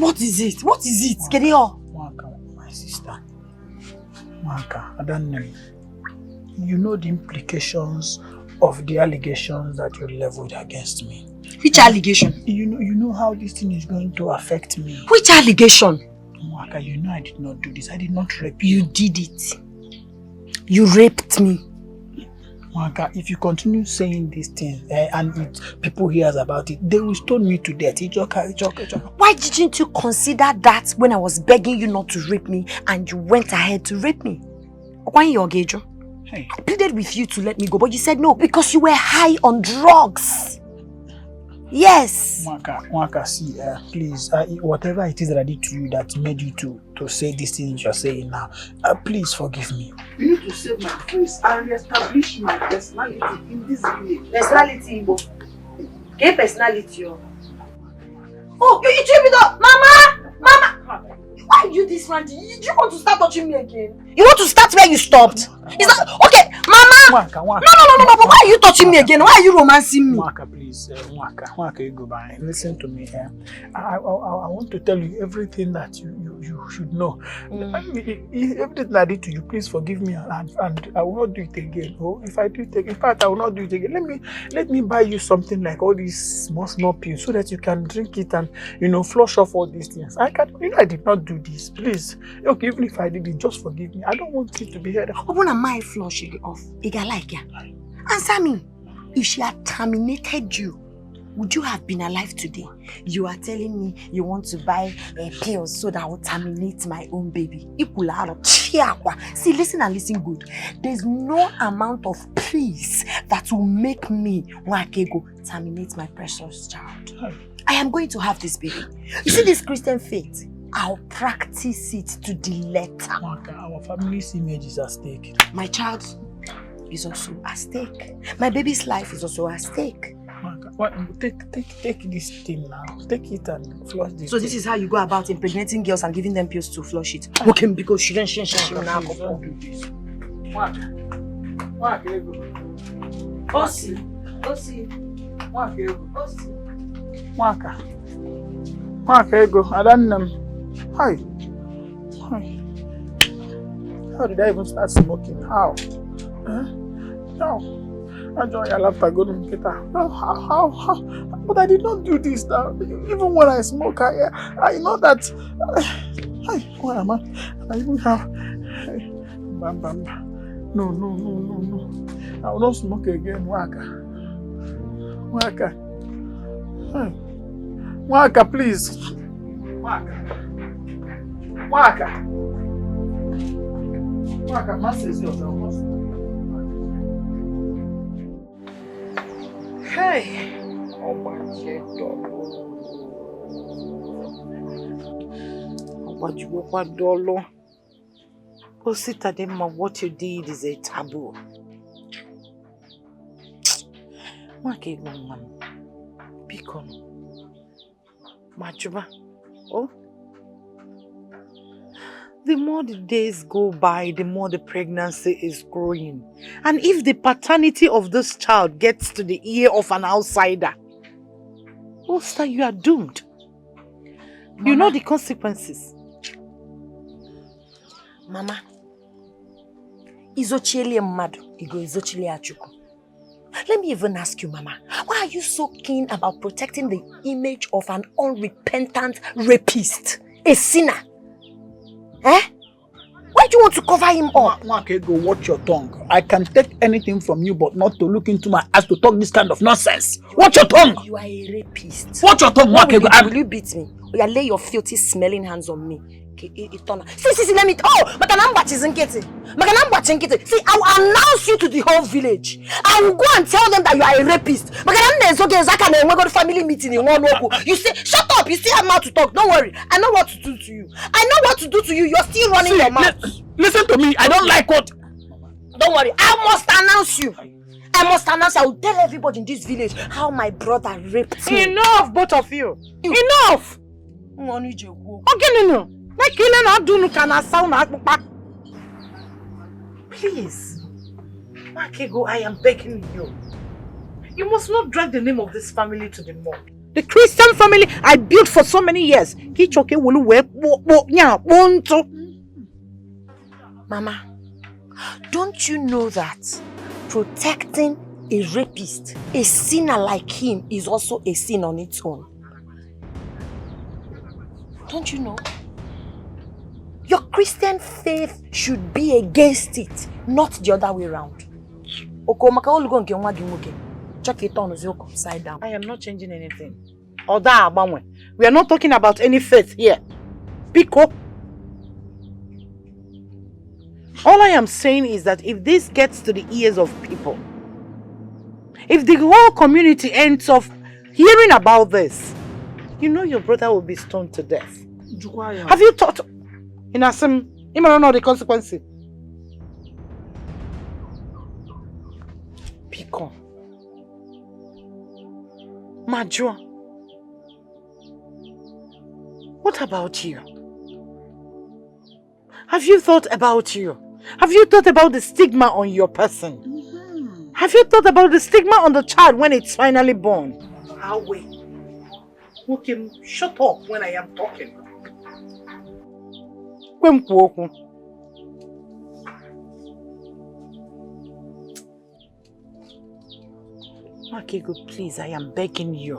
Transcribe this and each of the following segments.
What is it? What is it? Get it all. My sister. Mwaka, I don't know. You know the implications of the allegations that you leveled against me. Which allegation? You know how this thing is going to affect me. Which allegation? Mwaka, you know I did not do this. I did not rape you. You did it. You raped me. Mwaka, if you continue saying these things and people hears about it, they will stone me to death. Why didn't you consider that when I was begging you not to rape me and you went ahead to rape me? Why you engage? Hey. I pleaded with you to let me go, but you said no because you were high on drugs. Yes. Mwaka, see, please, whatever it is that I did to you that made you to say these things you're saying now, please forgive me. You need to save my face and reestablish my personality in this village. Personality, Igbo. Get personality, oh, you treat me though, Mama! Mama! Why are you this man? Do you want to start touching me again? You want to start where you stopped? Is that okay, Mama? Mwaka. No, but why are you touching me again? Why are you romancing me? Mwaka, please, Mwaka, you go by. Listen to me. I want to tell you everything that you should know. Everything I did to you, please forgive me, and I will not do it again. Oh, if I do it again, in fact, I will not do it again. Let me buy you something like all these small pills so that you can drink it and flush off all these things. I did not do this. Please, okay, even if I did it, just forgive me. I don't want it to be heard. Open a my flush it off. Like ya. Answer me. If she had terminated you, would you have been alive today? You are telling me you want to buy pills so that I will terminate my own baby. See, listen and listen good. There's no amount of peace that will make me terminate my precious child. I am going to have this baby. You see this Christian faith? I'll practice it to the letter. Our family's image is at stake. My child is also at stake. My baby's life is also at stake. Take this thing now. Take it and flush this. So this is how you go about impregnating girls and giving them pills to flush it. Okay, because she don't now. Don't do this. Mwaka ego. I don't know. Hi. How did I even start smoking? How? No. I joined your laughter go to Nkita. How? But I did not do this now. Even when I smoke, I know that. Why am I even have. Bam. No. I will not smoke again. Mwaka, please. Mwaka, masters yourself. Hey. What you did is a taboo. Machuba. Oh. The more the days go by, the more the pregnancy is growing. And if the paternity of this child gets to the ear of an outsider, Osta, you are doomed. Mama, you know the consequences. Mama, izochili madu, igo izochili achuku. Let me even ask you, Mama, why are you so keen about protecting the image of an unrepentant rapist, a sinner? Eh? Why do you want to cover him up? Go watch your tongue. I can take anything from you, but not to look into my ass to talk this kind of nonsense. Watch your tongue. You are a rapist. Watch your tongue, Will you beat me? Or you lay your filthy smelling hands on me? See, let me. Oh, but an ambush isn't getting. See, I will announce you to the whole village. I will go and tell them that you are a rapist. I'm go to family meeting in one local. You say, shut up. You still have mouth to talk. Don't worry. I know what to do to you. You're still running your mouth. Listen to me. I don't like what. Don't worry. I must announce you. I will tell everybody in this village how my brother raped me. Enough, both of you. Enough. Okay, no. Please, Makego, I am begging you. You must not drag the name of this family to the mud. The Christian family I built for so many years. Mama, don't you know that protecting a rapist, a sinner like him, is also a sin on its own? Don't you know? Your Christian faith should be against it, not the other way around. Check it on upside down. I am not changing anything. We are not talking about any faith here. Pico. All I am saying is that if this gets to the ears of people, if the whole community ends up hearing about this, you know your brother will be stoned to death. Have you thought in Assam, you don't know the consequences? Pico. Major. What about you? Have you thought about you? Have you thought about the stigma on your person? Have you thought about the stigma on the child when it's finally born? How wait? Okay, shut up when I am talking. Makego, please, I am begging you.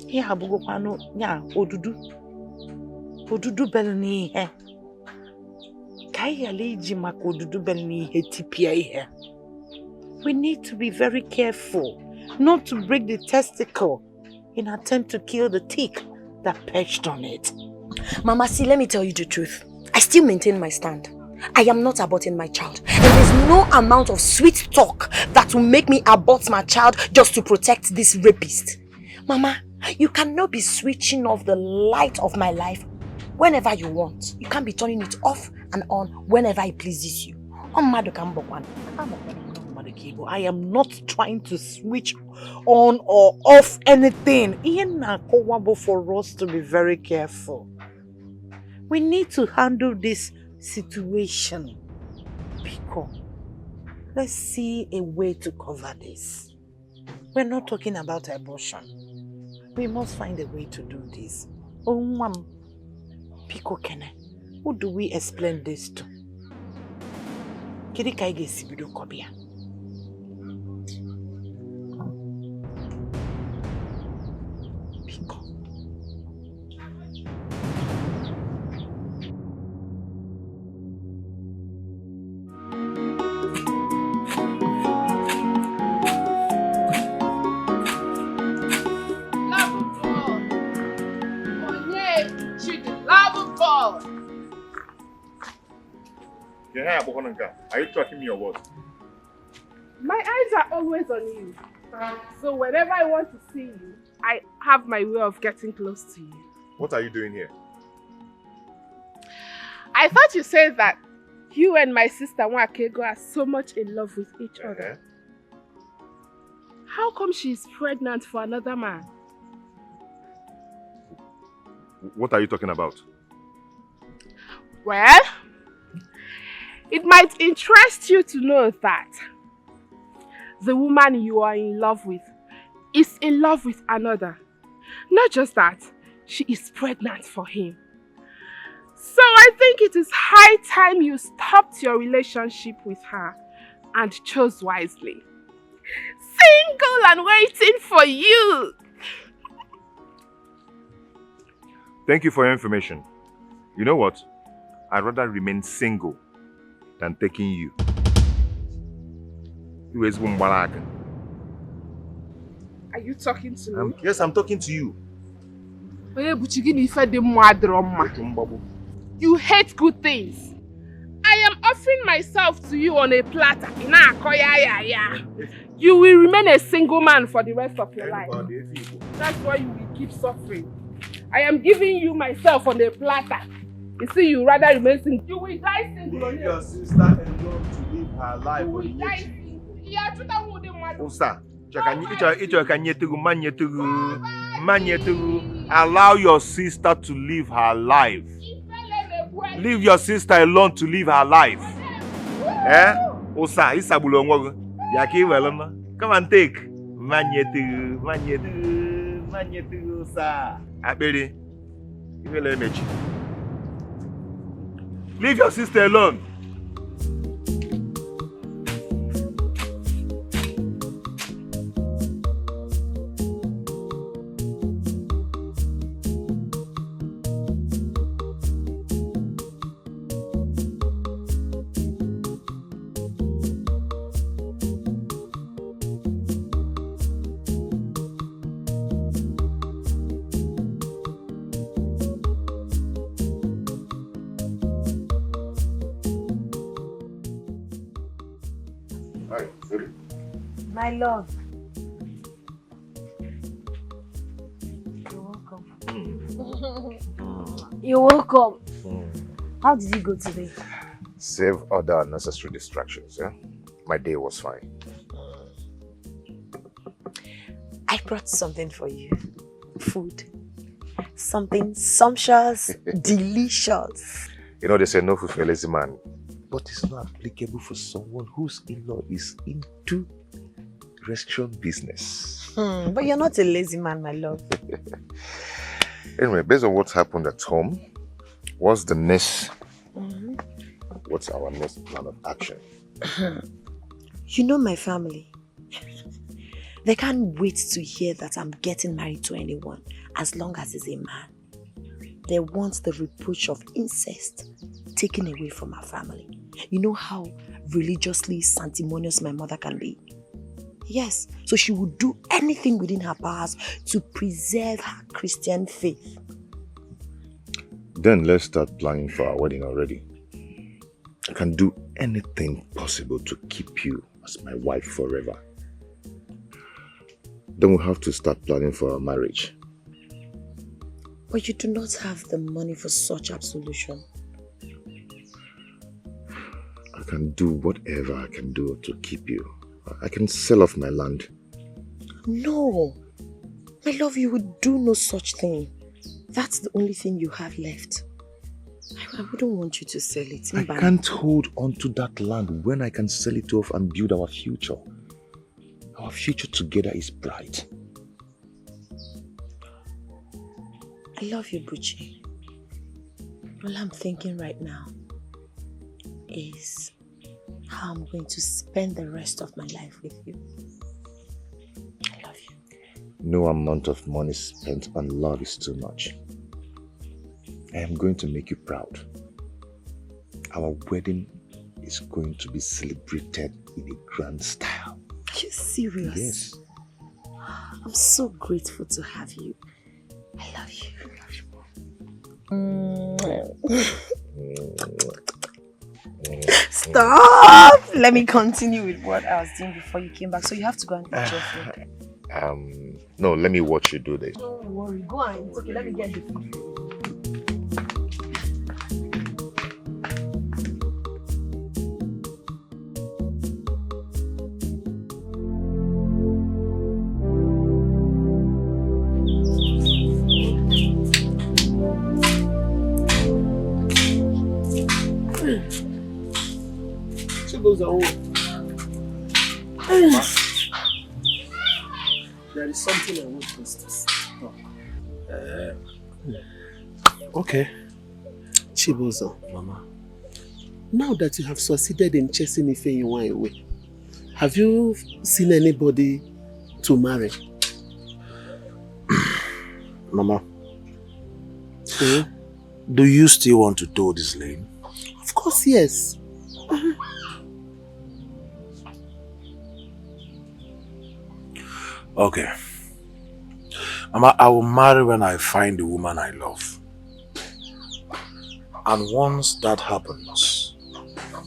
Here, Abugopano, ya, Odudu. Odudu belni he. Kaya leji mak Odudu belni he tipia he. We need to be very careful not to break the testicle in attempt to kill the tick that perched on it. Mama, see, let me tell you the truth. I still maintain my stand. I am not aborting my child. And there's no amount of sweet talk that will make me abort my child just to protect this rapist. Mama, you cannot be switching off the light of my life whenever you want. You can't be turning it off and on whenever it pleases you. I am not trying to switch on or off anything. For us to be very careful. We need to handle this situation. Pico, let's see a way to cover this. We're not talking about abortion. We must find a way to do this. Oh, Mom, Pico Kene, who do we explain this to? Kirikaige Sibido Kobia. Pico. Are you tracking me or what? My eyes are always on you. So whenever I want to see you, I have my way of getting close to you. What are you doing here? I thought you said that you and my sister Wakego are so much in love with each other. How come she's pregnant for another man? What are you talking about? Well, it might interest you to know that the woman you are in love with is in love with another. Not just that, she is pregnant for him. So I think it is high time you stopped your relationship with her and chose wisely. Single and waiting for you. Thank you for your information. You know what? I'd rather remain single than taking you. Are you talking to me? Yes, I'm talking to you. You hate good things. I am offering myself to you on a platter. You will remain a single man for the rest of your life. That's why you will keep suffering. I am giving you myself on a platter. You see, you rather remain single. You will die single. Leave your sister alone to live her life. You will die single. Allow your sister to live her life. Leave your sister alone to live her life. Eh? Come and take. Manyetu, sir. Abeli, you will let me. Leave your sister alone. My love. You're welcome. You're welcome. How did you go today? Save other unnecessary distractions, yeah? My day was fine. I brought something for you. Food. Something sumptuous, delicious. You know, they say no food for a lazy man. But it's not applicable for someone whose in-law is into restaurant business. But you're not a lazy man, my love. Anyway, based on what's happened at home, what's the next? What's our next plan of action? You know my family. They can't wait to hear that I'm getting married to anyone as long as he's a man. They want the reproach of incest taken away from our family. You know how religiously sanctimonious my mother can be? Yes, so she would do anything within her powers to preserve her Christian faith. Then let's start planning for our wedding already. I can do anything possible to keep you as my wife forever. Then we'll have to start planning for our marriage. But you do not have the money for such absolution. I can do whatever I can do to keep you. I can sell off my land. No. My love, you would do no such thing. That's the only thing you have left. I wouldn't want you to sell it. I can't hold on to that land when I can sell it off and build our future. Our future together is bright. I love you, Buchi. All I'm thinking right now is how I'm going to spend the rest of my life with you. I love you. No amount of money spent on love is too much. I am going to make you proud. Our wedding is going to be celebrated in a grand style. Are you serious? Yes. I'm so grateful to have you. I love you. Stop! Let me continue with what I was doing before you came back. So you have to go and eat your food. No, let me watch you do this. Don't worry, go on. It's okay, let me get the food. There is something I want us to talk. Okay. Chibuzo. Mama. Now that you have succeeded in chasing Ifeyiwa away, have you seen anybody to marry? Mama. Do you still want to toe this lane? Of course, yes. Okay. Mama, I will marry when I find the woman I love. And once that happens,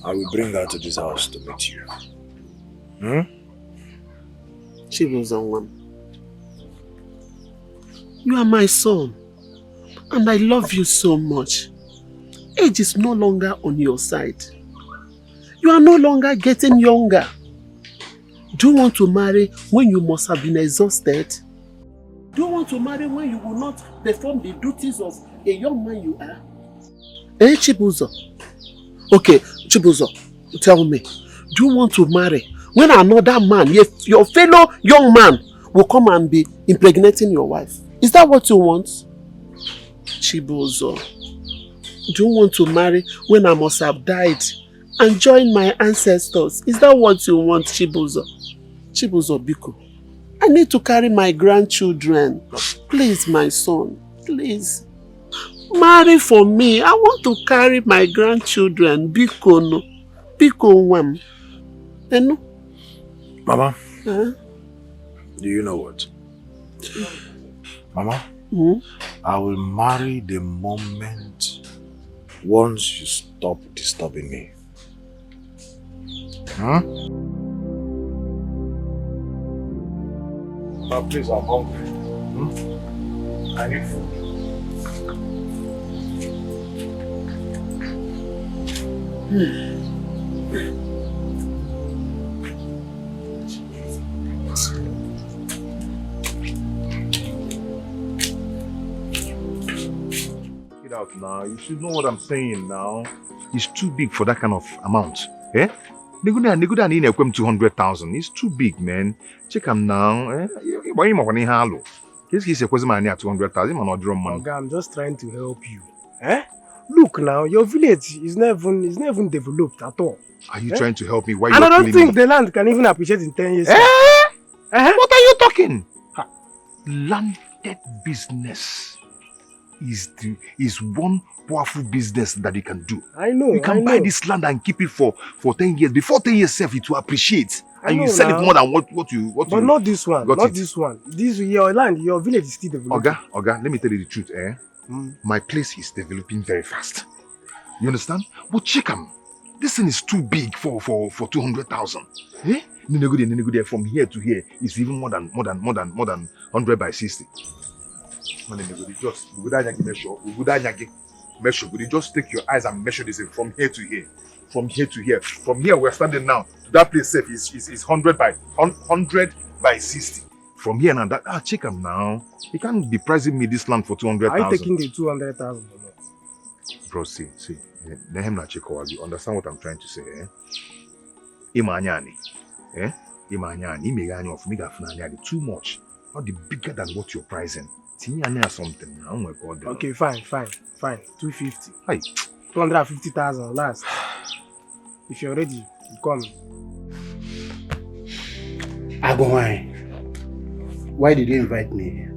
I will bring her to this house to meet you. Chibuzo, you are my son. And I love you so much. Age is no longer on your side. You are no longer getting younger. Do you want to marry when you must have been exhausted? Do you want to marry when you will not perform the duties of a young man you are? Chibuzo. Okay, Chibuzo, tell me. Do you want to marry when another man, your fellow young man, will come and be impregnating your wife. Is that what you want? Chibuzo, do you want to marry when I must have died and join my ancestors? Is that what you want, Chibuzo? Chibuzo Biko, I need to carry my grandchildren. Please, my son, please. Marry for me. I want to carry my grandchildren. Biko no. Biko wem. No? Mama, do you know what? Mama, I will marry the moment once you stop disturbing me. Now, please, I'm hungry. I need food. Get out now. You should know what I'm saying now. It's too big for that kind of amount. Eh? Neguda need 200,000. It's too big, man. Check him now. Eh? Why you want halo? He's a question man 200,000. Man, not drum money. Okay, I'm just trying to help you. Eh? Look now, your village is not even developed at all. Are you trying to help me? Why And I you don't think the land can even appreciate in 10 years. What are you talking? Landed business is one powerful business that you can do. I know. You can buy this land and keep it for 10 years. Before 10 years, it will appreciate. And you sell it more than what you. But not this one. Not this one. This your land, your village is still developing. Oga, let me tell you the truth, eh? My place is developing very fast. You understand? But check them. This thing is too big for 200,000. Eh? From here to here is even more than 100 by 60. Just take your eyes and measure this from here to here. From here to here. From here we're standing now to that place safe is 100 by 60. From here now, check him now. He can't be pricing me this land for 200,000. Are you taking the 200,000 or not? Bro, see. You understand what I'm trying to say, eh? Imanyani. Imanyani of me too much. Not the bigger than what you're pricing. Something. Okay, fine. 250. Hey. 250,000 last. If you're ready, you come. Agowai, why did you invite me here?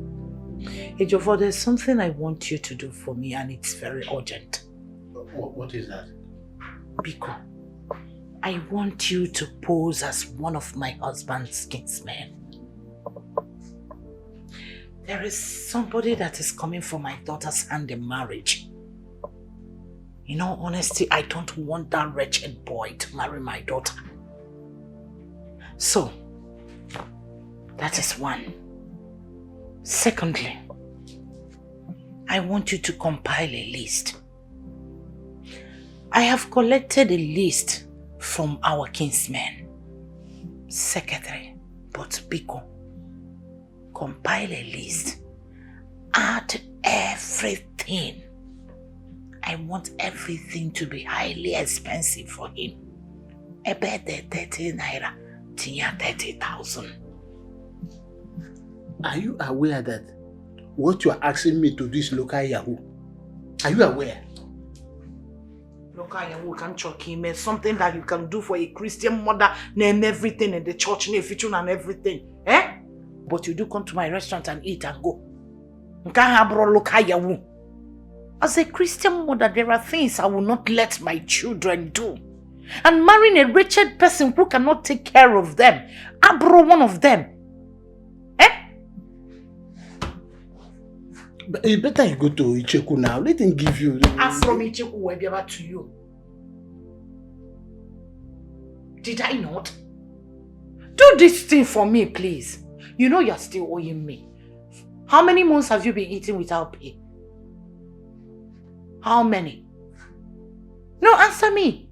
Ejiofor, there's something I want you to do for me and it's very urgent. What is that? Biko, I want you to pose as one of my husband's kinsmen. There is somebody that is coming for my daughter's hand in marriage. In all honesty, I don't want that wretched boy to marry my daughter. So, that is one. Secondly, I want you to compile a list. I have collected a list from our kinsmen, secretary, but Biko, compile a list, add everything. I want everything to be highly expensive for him. About 30 naira, 30,000. Are you aware that what you are asking me to do is local Yahoo? Are you aware? Local Yahoo can chuck him something that you can do for a Christian mother, name everything in the church, name feature and everything. Eh? But you do come to my restaurant and eat and go. You can't have local Yahoo. As a Christian mother, there are things I will not let my children do. And marrying a wretched person who cannot take care of them, I brought one of them. But it's better you go to Icheku now. Let him give you. As from Icheku, we'll be back to you. Did I not? Do this thing for me, please. You know you're still owing me. How many months have you been eating without pay? How many? No, answer me.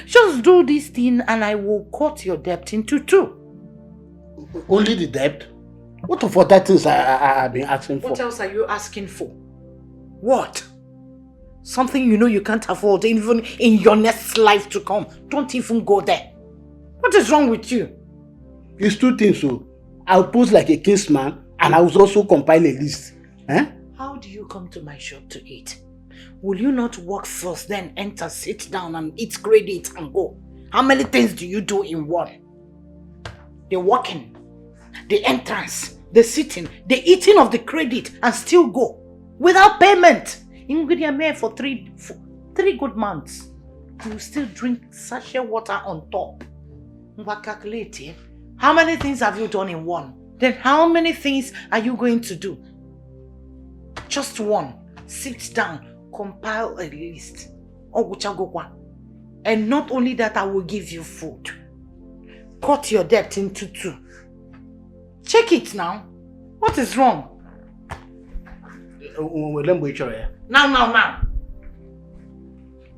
Just do this thing and I will cut your debt into 2. Only the debt? What of other things I've been asking for? What else are you asking for? What? Something you know you can't afford even in your next life to come. Don't even go there. What is wrong with you? It's 2 things, so I'll pose like a case man and I will also compile a list. How do you come to my shop to eat? Will you not work first, then enter, sit down and eat credit and go? How many things do you do in one? The walking, the entrance, the sitting, the eating of the credit and still go without payment. Ingredient for three good months. You still drink sachet water on top. Calculate. How many things have you done in one? Then how many things are you going to do? Just one. Sit down, compile a list. And not only that, I will give you food. Cut your debt into 2. Check it now. What is wrong?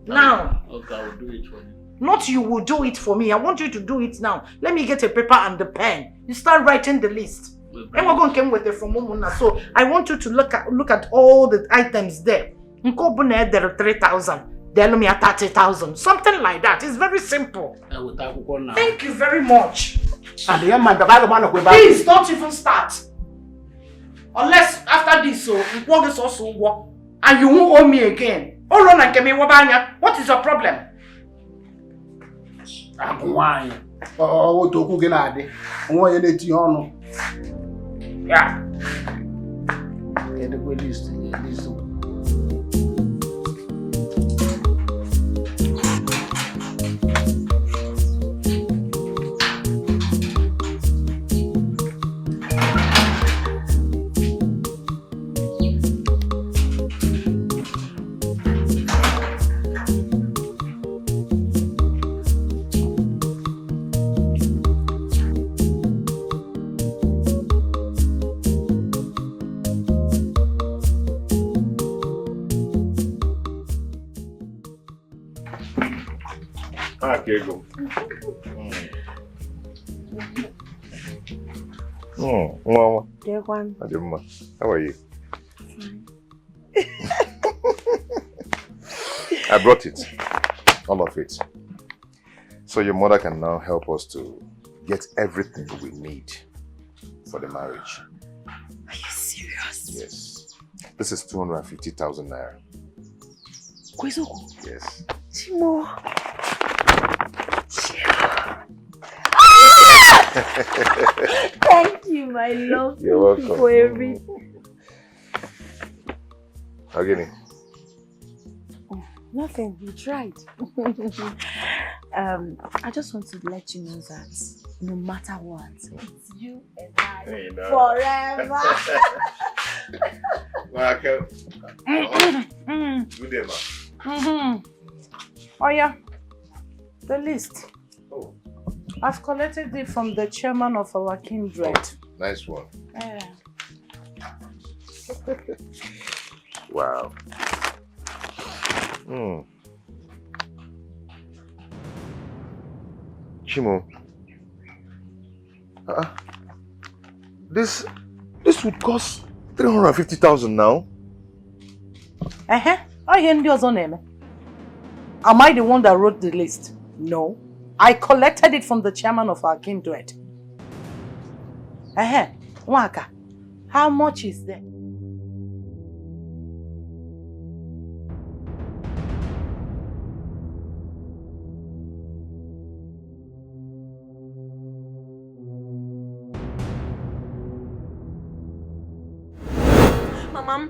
Now. Okay, I will do it for you. Not you will do it for me. I want you to do it now. Let me get a paper and the pen. You start writing the list. And we're going to come with it from Momuna. So I want you to look at all the items there. There are 3,000. There are 30,000. Something like that. It's very simple. Thank you very much. Please don't even start. Unless after this, so work is also work, and you won't owe me again. What is your problem? Yeah. Go. Mama. Dear one. How are you? I brought it. All of it. So your mother can now help us to get everything we need for the marriage. Are you serious? Yes. This is 250,000 naira. Yes. Chimo. Thank you, my love. You're welcome. For everything. Again. Nothing. You tried. I just want to let you know that no matter what, it's you and I forever. Rachael. Good day, ma. Oh yeah, the list. Oh. I've collected it from the chairman of our kindred. Nice one. Yeah. Wow. Chimo. This would cost 350,000 now. Am I the one that wrote the list? No. I collected it from the chairman of our kindred. Waka, how much is there?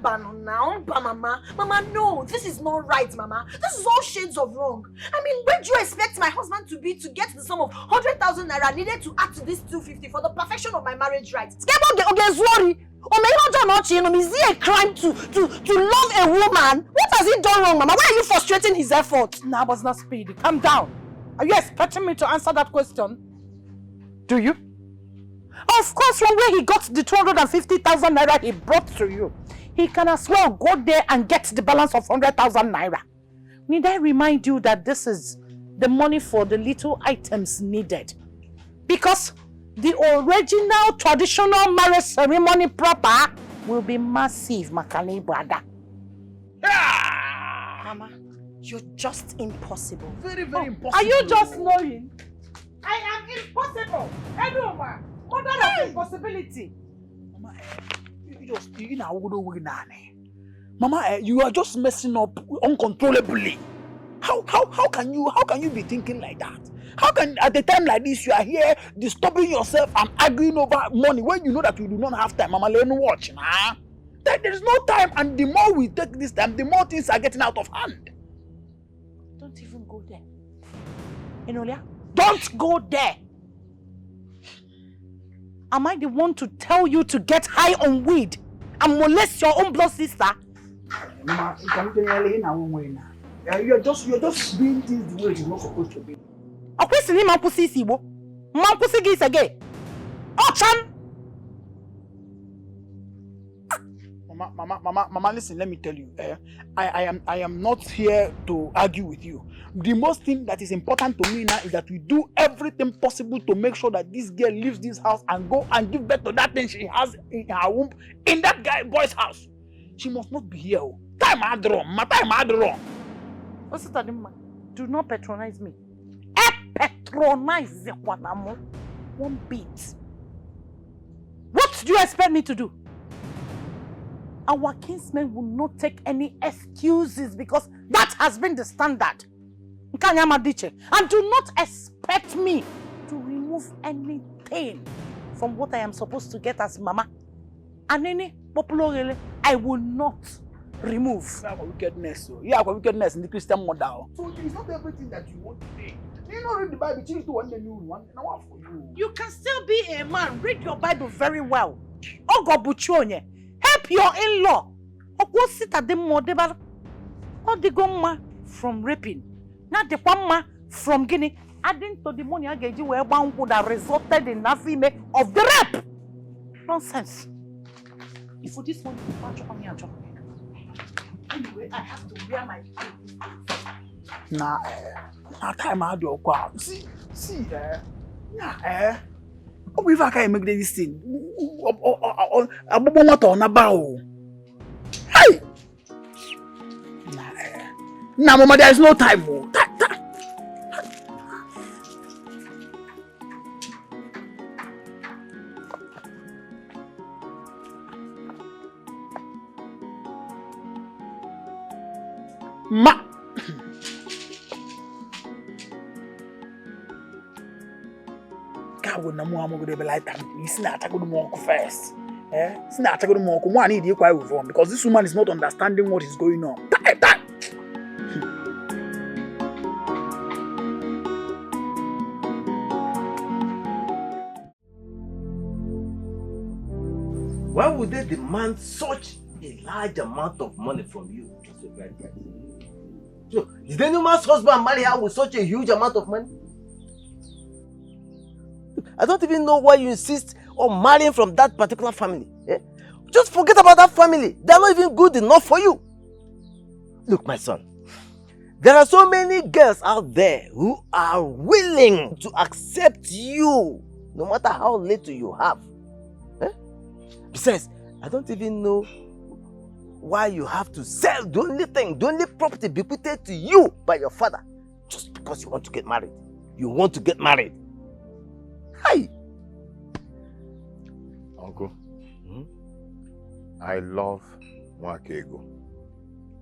Mama, no, this is not right, Mama. This is all shades of wrong. I mean, where do you expect my husband to be to get the sum of 100,000 naira needed to add to this 250 for the perfection of my marriage rights? Is it a crime to love a woman? What has he done wrong, Mama? Why are you frustrating his efforts? Nah, but not speedy. Calm down. Are you expecting me to answer that question? Do you? Of course, from where he got the 250,000 naira he brought to you, he can as well go there and get the balance of 100,000 naira. Need I remind you that this is the money for the little items needed? Because the original traditional marriage ceremony proper will be massive, Makani brother. Mama, you're just impossible. Very, impossible. Are you just knowing? I am impossible. Everyone, mother of impossibility. Mama, Mama, you are just messing up uncontrollably. How can you be thinking like that? How can at a time like this you are here disturbing yourself and arguing over money when you know that you do not have time? Mama, let me watch, nah. There is no time, and the more we take this time, the more things are getting out of hand. Don't even go there. Enolia, don't go there. Am I the one to tell you to get high on weed and molest your own blood sister? Mama, you're just doing things the way you're not supposed to be. Mama, listen, let me tell you, I am not here to argue with you. The most thing that is important to me now is that we do everything possible to make sure that this girl leaves this house and go and give birth to that thing she has in her womb in that boy's house. She must not be here. Time had wrong. Do not patronize me. Patronize one bit. What do you expect me to do? Our kinsmen will not take any excuses because that has been the standard. And do not expect me to remove anything from what I am supposed to get as mama. And any popular I will not remove. Wickedness in the Christian model. So it's not everything that you want today. You know, read the Bible, change to one the new one. Now what for you? You can still be a man. Read your Bible very well. Ogo help your in-law. From raping. Not the one from Guinea. Adding to the money I gave you where one would have resulted in a female of the rape. Nonsense. If for this one, you on your job. Anyway, I have to wear my Nah, time I do a See, oh, if I can make this thing, hey! Nah, Mama, there is no time. Ma. God, no more. I'm going to be like that. Listen, I take more first. Listen, I take more. Come on, I need you quite reform because this woman is not understanding what is going on. Why would they demand such a large amount of money from you? Just a very price. So, did any man's husband marry her with such a huge amount of money? I don't even know why you insist on marrying from that particular family. Just forget about that family. They are not even good enough for you. Look, my son, there are so many girls out there who are willing to accept you, no matter how little you have. Besides, I don't even know why you have to sell the only property bequeathed to you by your father, just because you want to get married. You want to get married. Hi! Uncle, I love Nwakego.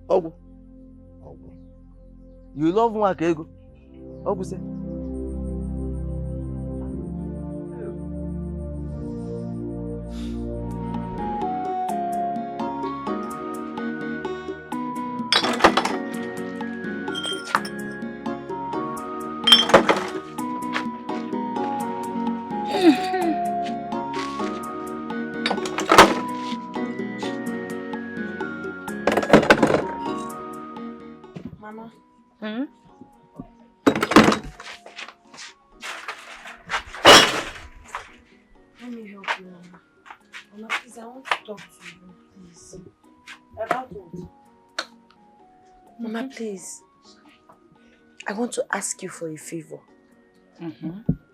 Ogu. You love Nwakego? Ogu say. Mama. Let me help you, Mama. Mama, please, I want to talk to you, please. About what? Mama, please. I want to ask you for a favor.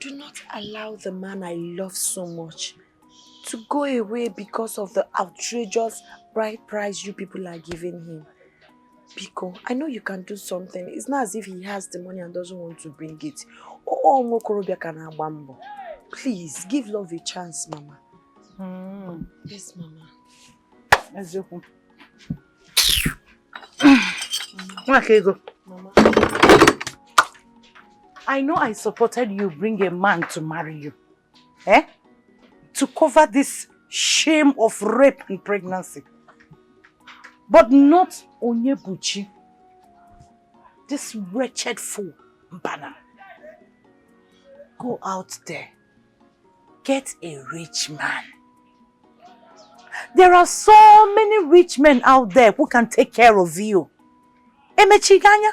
Do not allow the man I love so much to go away because of the outrageous bride price you people are giving him. Biko, I know you can do something. It's not as if he has the money and doesn't want to bring it. Please, give love a chance, Mama. Yes, Mama. Mama. I know I supported you bring a man to marry you. To cover this shame of rape and pregnancy. But not Onyebuchi. This wretched fool, Mbana. Go out there. Get a rich man. There are so many rich men out there who can take care of you. Emechiganya.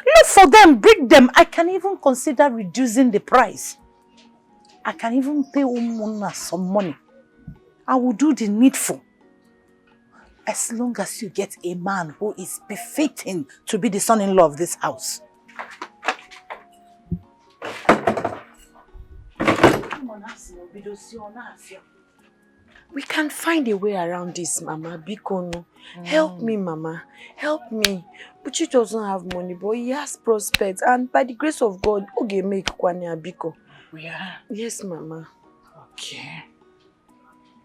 Look for them, bring them. I can even consider reducing the price. I can even pay Umuna some money. I will do the needful. As long as you get a man who is befitting to be the son-in-law of this house. We can find a way around this, Mama. Bikono. Help me, Mama. Help me. Buchi doesn't have money, but he has prospects. And by the grace of God, Oge make Kwanya Biko. Yeah. Yes, Mama. Okay.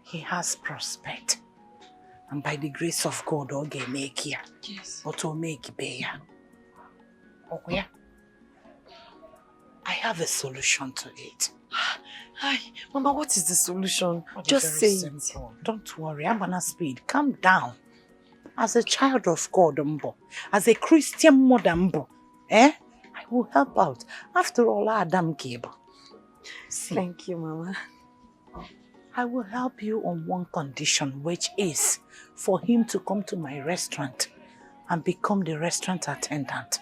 He has prospect. And by the grace of God, Oge make here. Yes. But will make Beya. Okay. I have a solution to it. Hi, Mama, what is the solution? Just say it. Don't worry, I'm gonna speed. Calm down. As a child of God, Mbo, as a Christian mother, Mbo, I will help out. After all, Adam gave. Thank you, Mama. I will help you on one condition, which is for him to come to my restaurant and become the restaurant attendant.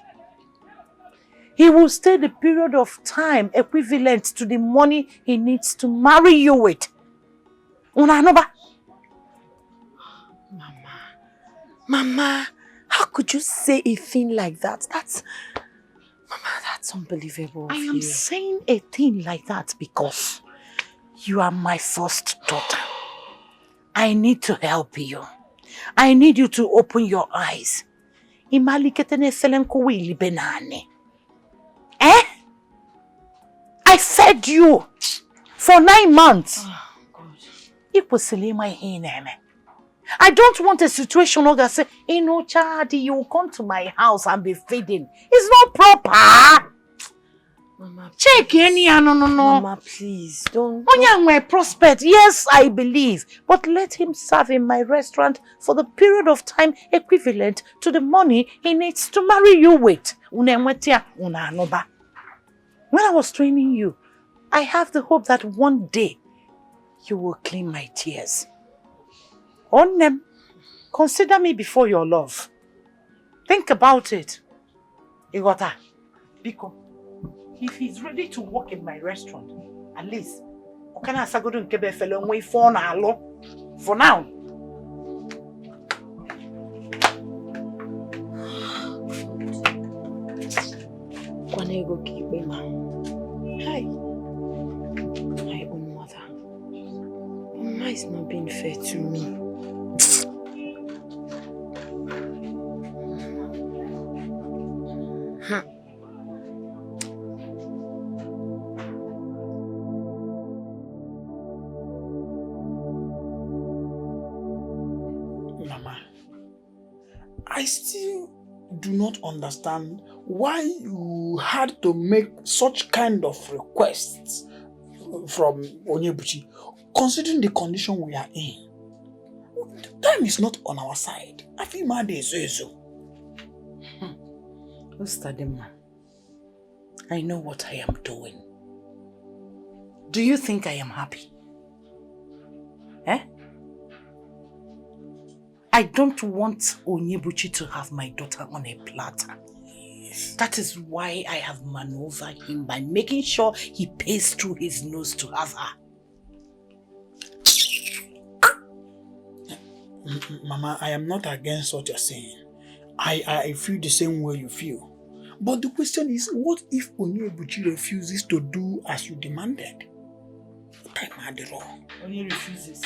He will stay the period of time equivalent to the money he needs to marry you with. Mama, how could you say a thing like that? Mama, that's unbelievable. I am saying a thing like that because you are my first daughter. I need to help you. I need you to open your eyes. I fed you for 9 months. Oh, God. I don't want a situation where say, child, you will come to my house and be feeding. It's not proper. Mama, check any no. Mama, please don't. My prospect, yes, I believe, but let him serve in my restaurant for the period of time equivalent to the money he needs to marry you with. When I was training you, I have the hope that one day you will clean my tears. On them, consider me before your love. Think about it. Igota, Biko, if he's ready to work in my restaurant, at least, for now. Hi. My own mother. Mama is not being fair to me. Mama, I still do not understand why you had to make such kind of requests from Onyebuchi, considering the condition we are in. Time is not on our side. I feel mad is so. Ostadema, I know what I am doing. Do you think I am happy? I don't want Onyebuchi to have my daughter on a platter. That is why I have maneuvered him by making sure he pays through his nose to have her. Mama, I am not against what you're saying. I feel the same way you feel. But the question is, what if Onyebuchi refuses to do as you demanded? What am I wrong? Onye refuses.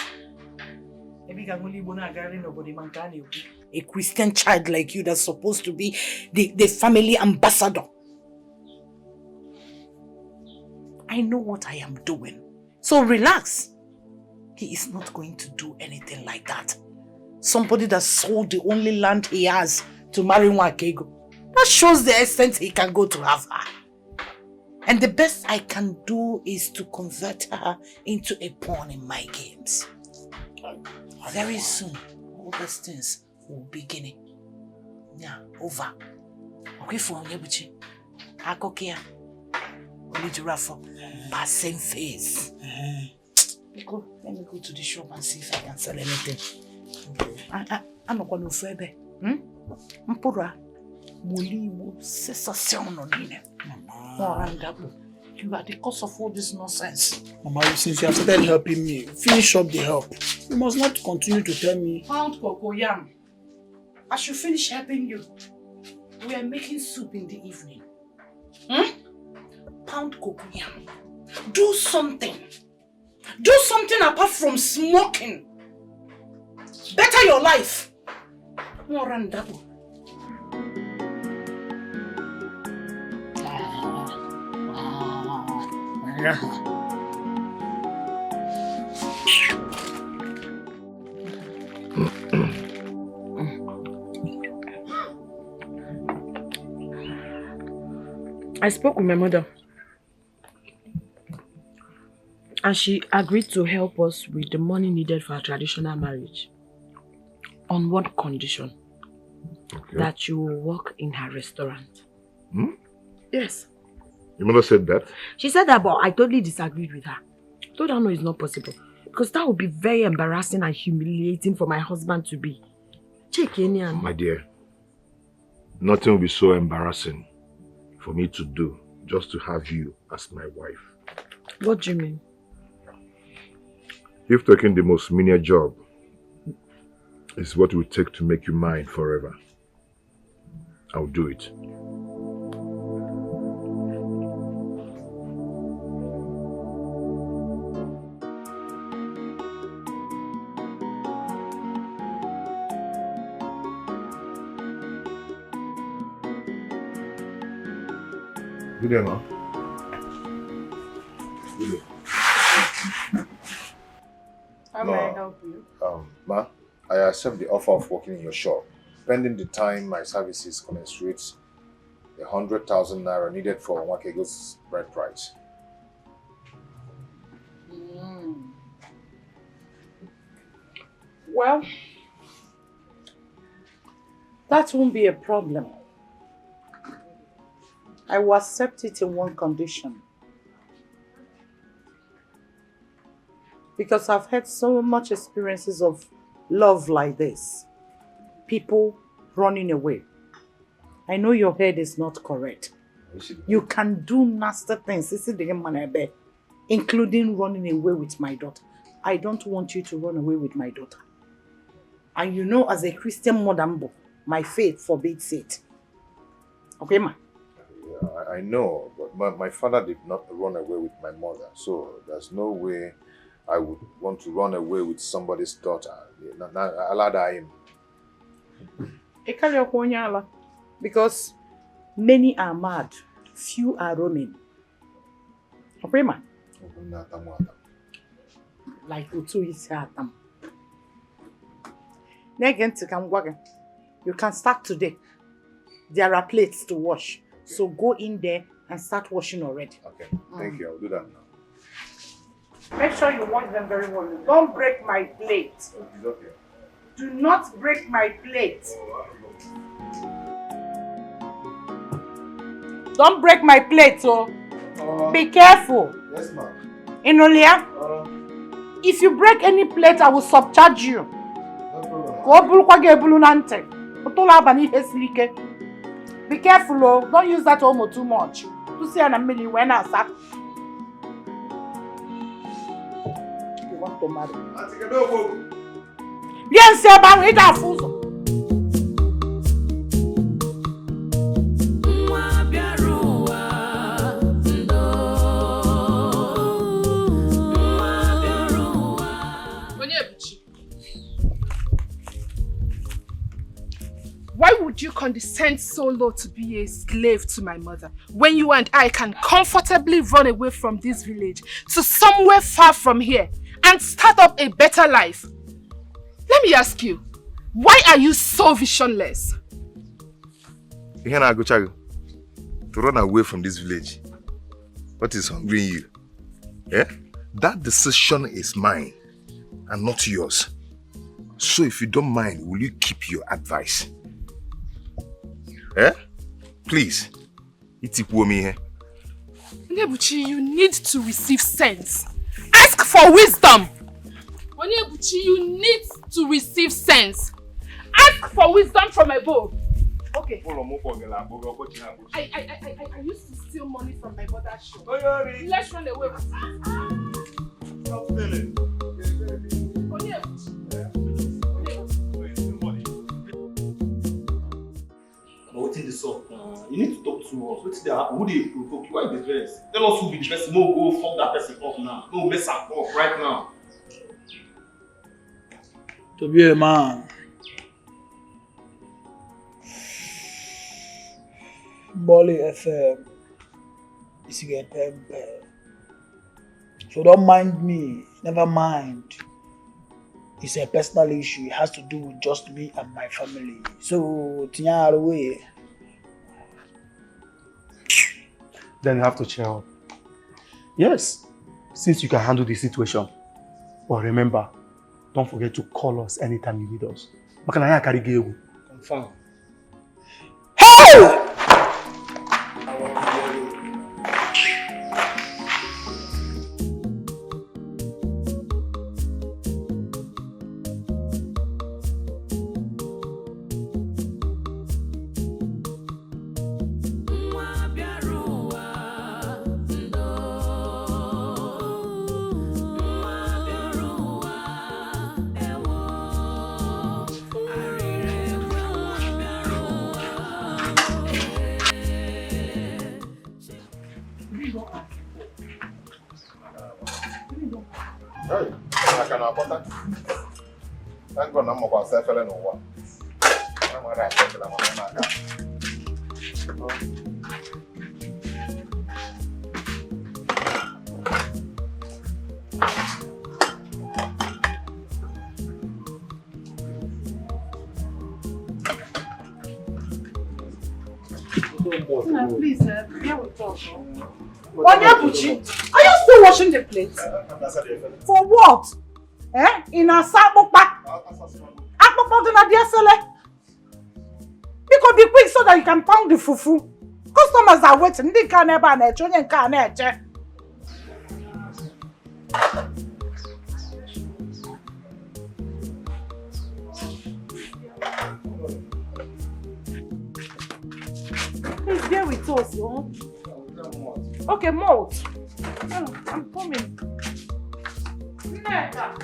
A Christian child like you that's supposed to be the family ambassador. I I know what I am doing. So relax. He is not going to do anything like that. Somebody that sold the only land he has to marry Nwakego. That shows the extent he can go to have her. And the best I can do is to convert her into a pawn in my games. Very soon, all these things will begin. Yeah, over. Okay, for Nyebuchi. Akokia. Only to Rafa. Same face. Let me go to the shop and see if I can sell anything. I'm not going to further. Mpura. Mulimu cessation on him. You are the cause of all this nonsense. Mama, since you have started helping me, finish up the help. You must not continue to tell me. Pound cocoyam. I should finish helping you. We are making soup in the evening. Pound cocoyam. Do something. Do something apart from smoking. Better your life. More than double. I spoke with my mother and she agreed to help us with the money needed for our traditional marriage. On one condition, that you will work in her restaurant. Yes. Your mother said that? She said that, but I totally disagreed with her. I told her no, it's not possible. Because that would be very embarrassing and humiliating for my husband to be. Check in. My dear, nothing will be so embarrassing for me to do just to have you as my wife. What do you mean? You've taken the most menial job. It's what it will take to make you mine forever. I'll do it. Good day, ma. Good day. How may I help you? Ma, I accept the offer of working in your shop, pending the time my services commensurate the 100,000 naira needed for Nwakego's bride price. Well, that won't be a problem. I will accept it in one condition. Because I've had so much experiences of love like this. People running away. I know your head is not correct. You can do nasty things, including running away with my daughter. I don't want you to run away with my daughter. And you know, as a Christian mother, my faith forbids it. Okay, ma? Yeah, I know, but my father did not run away with my mother, so there's no way I would want to run away with somebody's daughter. Because many are mad, few are roaming. Okay, ma? Like Utu is Atam. You can start today. There are plates to wash. So go in there and start washing already. Okay, thank you. I'll do that now. Make sure you wash them very well. Don't break my plate. It's okay. Do not break my plate. Don't break my plate, oh. Be careful. Yes, ma'am. Inolia, if you break any plate, I will subcharge you. No problem. Be careful, oh. Don't use that almost too much. To see an million when I sack. You want to marry? Bien, c'est bon, it a fouzo. Why would you condescend so low to be a slave to my mother when you and I can comfortably run away from this village to somewhere far from here and start up a better life? Let me ask you, why are you so visionless? To run away from this village. What is hungering you? Yeah? That decision is mine and not yours. So if you don't mind, will you keep your advice? Eh? Please. Itipuomi here. Onyebuchi, you need to receive sense. Ask for wisdom. Onyebuchi, you need to receive sense. Ask for wisdom from above. Okay. I used to steal money from my mother's shop. Let's run away with it. Stop stealing. What's in the song? You need to talk to us. What's the who do you provoke? Why the dress? Tell us who be the person. No, go fuck that person off now. No, mess up off right now. To be a man. Bolly FM is get temper. So don't mind me. Never mind. It's a personal issue. It has to do with just me and my family. So Tinya away. Then you have to cheer up. Yes, since you can handle the situation. But remember, don't forget to call us anytime you need us. Confirm. Hey! Thank God I'm going to say no one. I'm going to please, here we talk. Onyebuchi, are you still washing the plates? For what? Eh? In a sabopa? Akpokpo do na diesele? Because be quick so that you can pound the fufu. Customers are waiting. They can't ever na eche, onye nke a na eche. Please bear with us, yo. Okay, malt. Oh, I'm coming. Neka.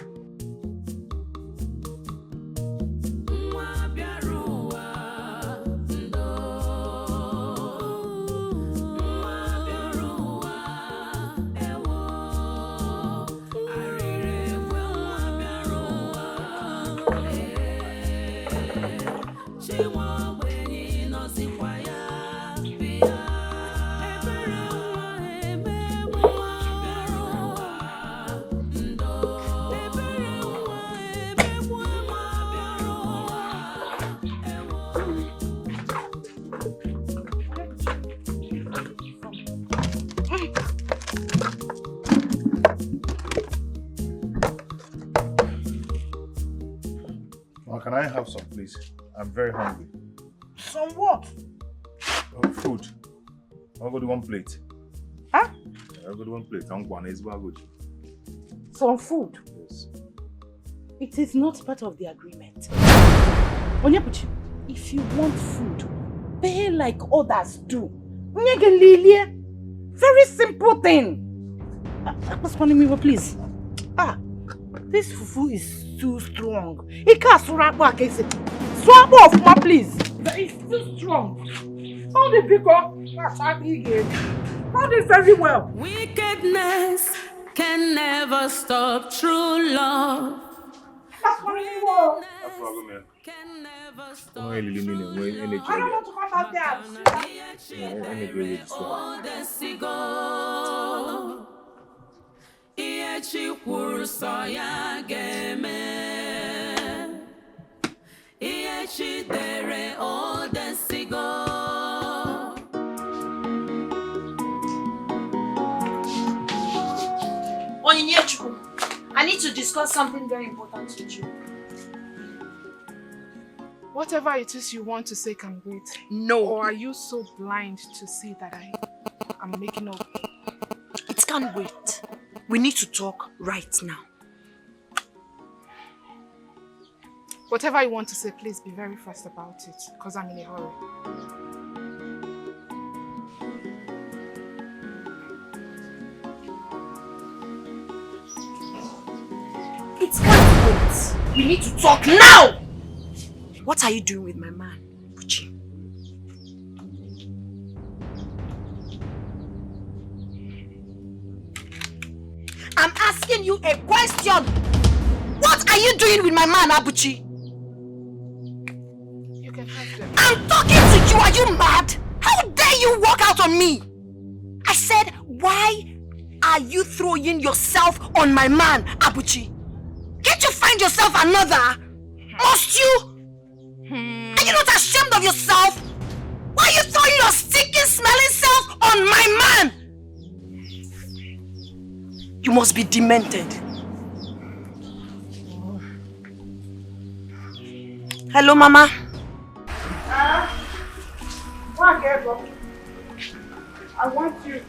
Can I have some, please? I'm very hungry. Some what? Food. I'll go to one plate. Huh? I'll go to one plate. I'm going to good. Some food? Yes. It is not part of the agreement. Onyebuchi, if you want food, pay like others do. Very simple thing. Please. This fufu is too strong. It can't swap back. Swap off, ma, please. It's too strong. Hold it, Pico. Hold it very well. Wickedness can never stop true love. That's what you want. No problem, man. can never stop I don't want to come out there. Ihe kwuru sọ ya ga-eme. Ihe chi dere all the sigo. I need to discuss something very important with you. Whatever it is you want to say can wait. No. Or are you so blind to see that I am making up? It can't wait. We need to talk right now. Whatever you want to say, please be very fast about it, because I'm in a hurry. It can't wait. We need to talk now! What are you doing with my man, Buchi? I'm asking you a question. What are you doing with my man, Abuchi? You can have them. I'm talking to you. Are you mad? How dare you walk out on me? I said, why are you throwing yourself on my man, Abuchi? Can't you find yourself another? Must you? Are you not ashamed of yourself? Why are you throwing your stinking, smelling self on my man? You must be demented. Hello, Mama. I want you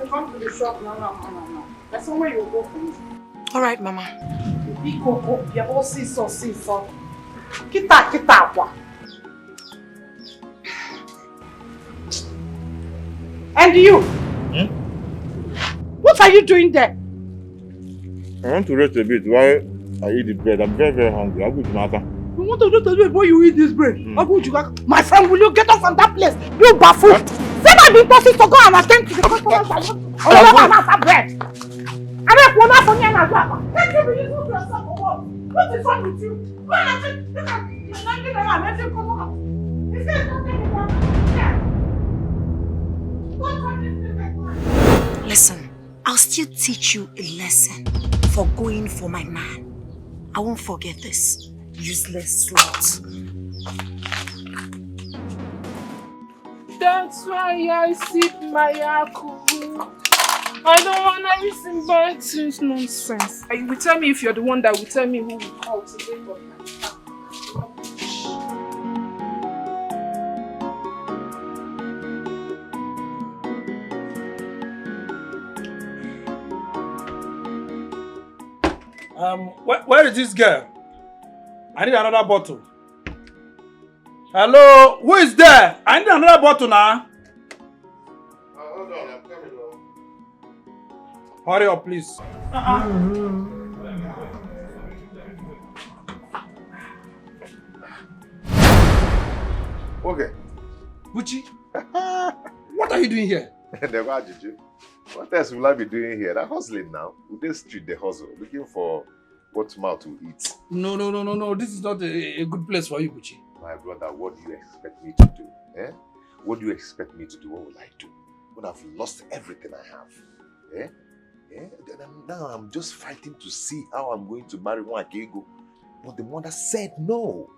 to come to the shop now. There's somewhere you'll go for me. All right, Mama. And you? What are you doing there? I want to rest a bit while I eat the bread. I'm very, very hungry. I'll go to Maka. You want to rest a bit before you eat this bread? My friend, will you get off from that place? You baffled. Say I've been tossing to go and attend to the customers. I don't have bread. I don't want for you and Azaba. Can't you be useful to yourself for what? What is wrong with you? Why not you? Look at you. Let him come out. Is there something you want? Listen, I'll still teach you a lesson for going for my man. I won't forget this. Useless slut. That's why I sip my alcohol. I don't want to listen back to nonsense. You will tell me if you're the one that will tell me who will call today. Where is this girl? I need another bottle. Hello, who is there? I need another bottle now. Hold on, I'm coming. Hurry up, please. Okay. Buchi, what are you doing here? What else will I be doing here? I'm hustling now. With this street, the hustle, looking for what mouth to eat. No. This is not a good place for you, Buchi. My brother, what do you expect me to do? Eh? What do you expect me to do? What will I do? When I've lost everything I have? Eh? Now I'm just fighting to see how I'm going to marry Rachael. But the mother said no.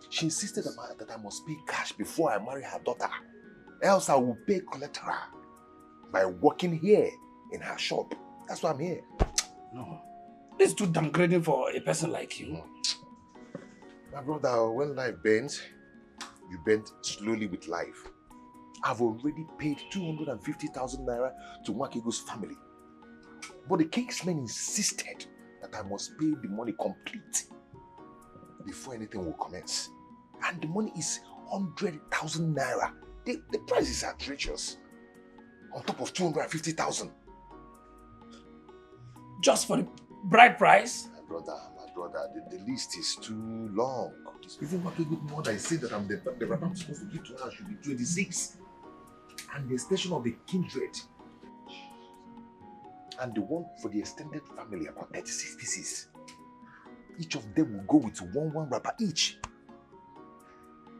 She insisted that I must pay cash before I marry her daughter. Else I will pay collateral by working here in her shop. That's why I'm here. No. It's too downgrading for a person like you. My brother, when life bends, you bend slowly with life. I've already paid 250,000 naira to Rachael's family. But the Kingsmen insisted that I must pay the money complete before anything will commence. And the money is 100,000 naira. The price is outrageous. On top of 250,000. Just for the bride price? My brother, the list is too long. Even Rachael's mother is saying that the bride I'm supposed to give to her should be 26. And the extension of the kindred. And the one for the extended family, about 36 pieces. each of them will go with one wrapper each.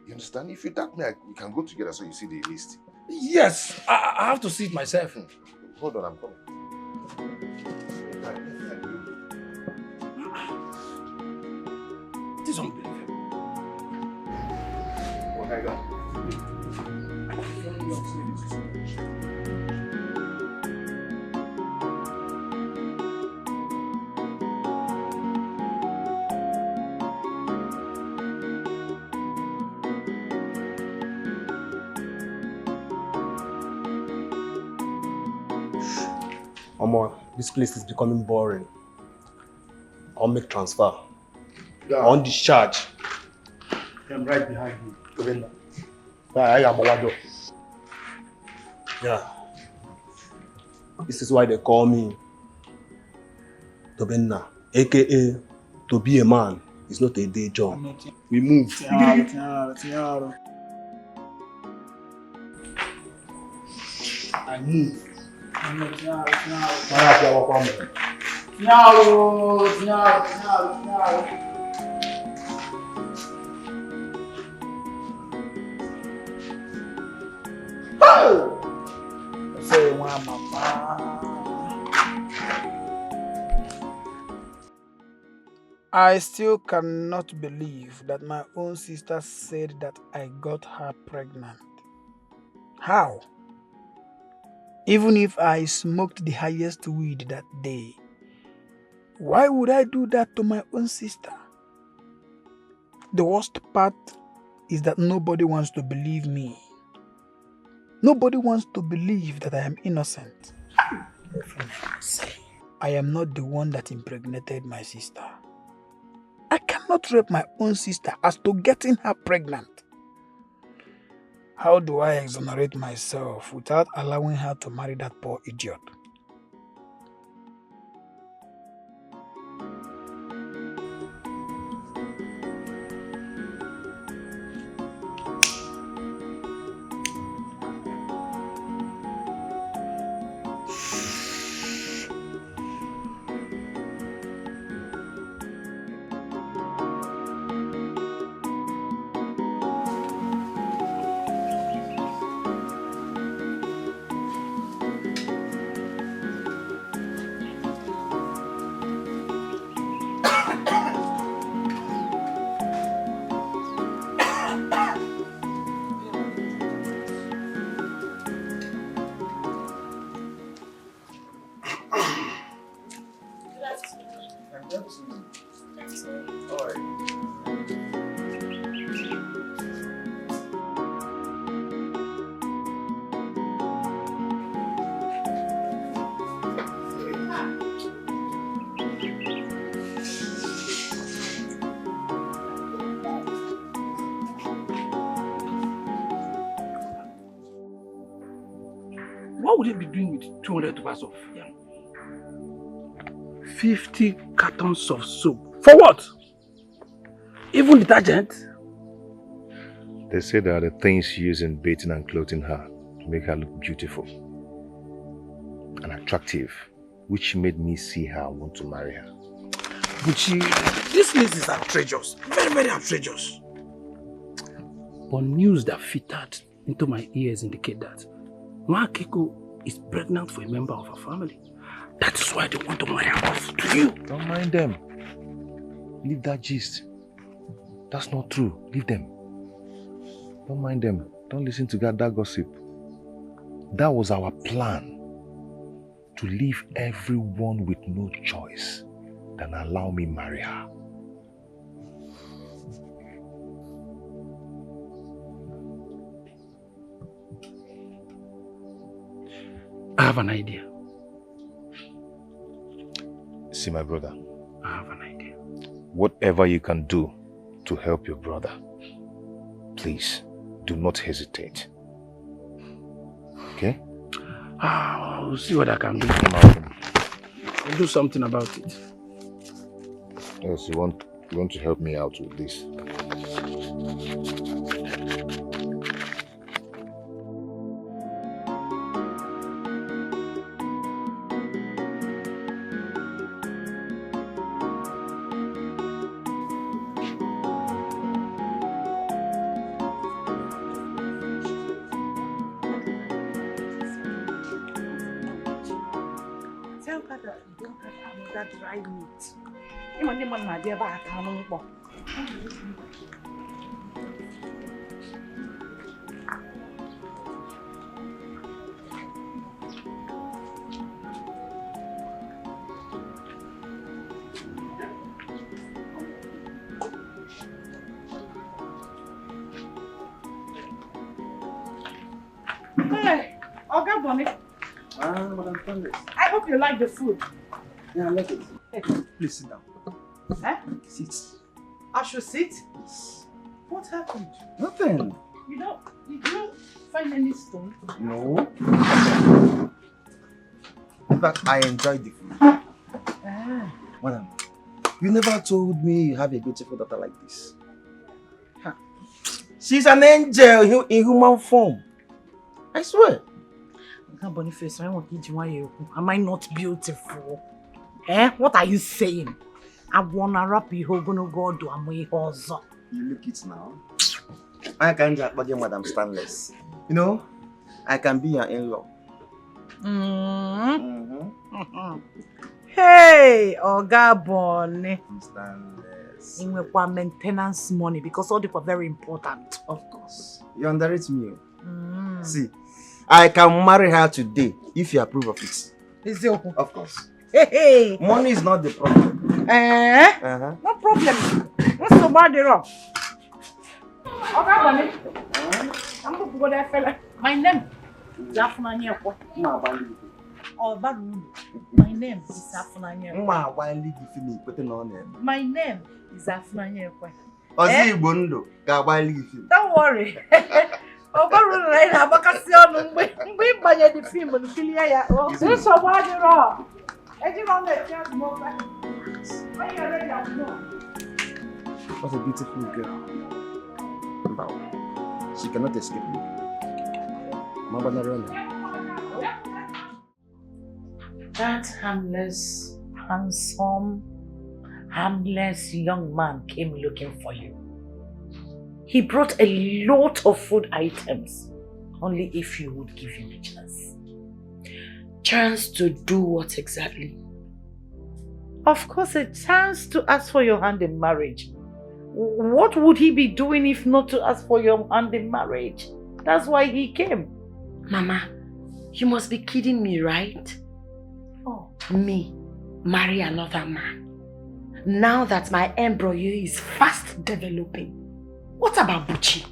You understand? If you doubt me, we can go together so you see the list. Yes, I have to see it myself. Hold on, I'm coming. This is unbelievable. What I got? Omo, this place is becoming boring. I'll make transfer. On discharge. I'm right behind you. Yeah. This is why they call me Tobenna, aka to be a man is not a day job. We move. I move. Say one mama. I still cannot believe that my own sister said that I got her pregnant. How? Even if I smoked the highest weed that day, why would I do that to my own sister? The worst part is that nobody wants to believe me. Nobody wants to believe that I am innocent. I am not the one that impregnated my sister. I cannot rape my own sister as to getting her pregnant. How do I exonerate myself without allowing her to marry that poor idiot? What would they be doing with 200 tubers of yam? 50 cartons of soap. For what? Even detergent? They say there are the things used in bathing and clothing her to make her look beautiful and attractive, which made me see her and want to marry her. Buchi, this list is outrageous. Very, very outrageous. But news that filtered into my ears indicate that Nwakiko is pregnant for a member of her family. That is why they want to marry her off to you. Don't mind them. Leave that gist. That's not true. Leave them. Don't mind them. Don't listen to that gossip. That was our plan. To leave everyone with no choice than allow me marry her. I have an idea. See, my brother. I have an idea. Whatever you can do to help your brother, please do not hesitate. Okay? I'll see what I can do. I'll do something about it. Yes, you want to help me out with this. That dry meat. You want them on the back, I don't know. Hey, Oga Bonnie. I hope you like the food. Yeah, I like it. Please sit down. Eh? Sit. I should sit? Yes. What happened? Nothing. Did you find any stone? No. In fact, I enjoyed the food. Ah. Madam, you never told me you have a beautiful daughter like this. Huh. She's an angel in human form. I swear. Boniface, am I not beautiful? Eh? What are you saying? I wanna rap you gonna go do a also. You look it now. I can't just body Madam Stanless. You know, I can be your in-law. Hey, Oga Bonnie. Stanless. In my maintenance money because all these are very important. Of course. You underrate me. See, I can marry her today if you approve of it. Is it? Of course. Hey. Money is not the problem. No problem. What's so bad wrong? Okay, Bonnie. I'm going to go there, fella. My name is Afunanya. Oh, Baru. My name is Afunanya. My name is Afunanya. Don't worry. Oh, Baru, right? I'm going to see you. We buy the film and kill you. This is so bad wrong. What a beautiful girl. Wow. She cannot escape me. That harmless, handsome, harmless young man came looking for you. He brought a lot of food items, only if you would give him a chance. Chance to do what exactly? Of course, a chance to ask for your hand in marriage. What would he be doing if not to ask for your hand in marriage? That's why he came. Mama, you must be kidding me, right? Oh. Me, marry another man. Now that my embryo is fast developing. What about Buchi?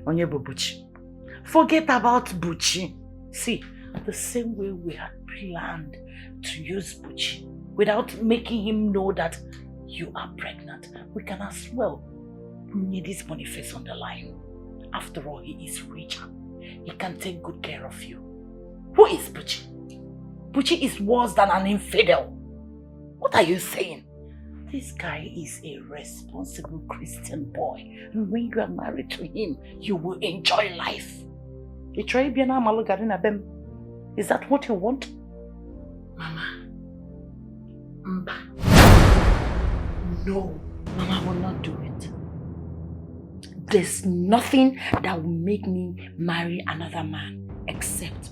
Onyebo Buchi. Forget about Buchi. See, the same way we had planned to use Buchi without making him know that you are pregnant, we can as well need this Boniface on the line. After all, he is richer. He can take good care of you. Who is Buchi? Buchi is worse than an infidel. What are you saying? This guy is a responsible Christian boy. And when you are married to him, you will enjoy life. Is that what you want? Mama. No, Mama will not do it. There's nothing that will make me marry another man except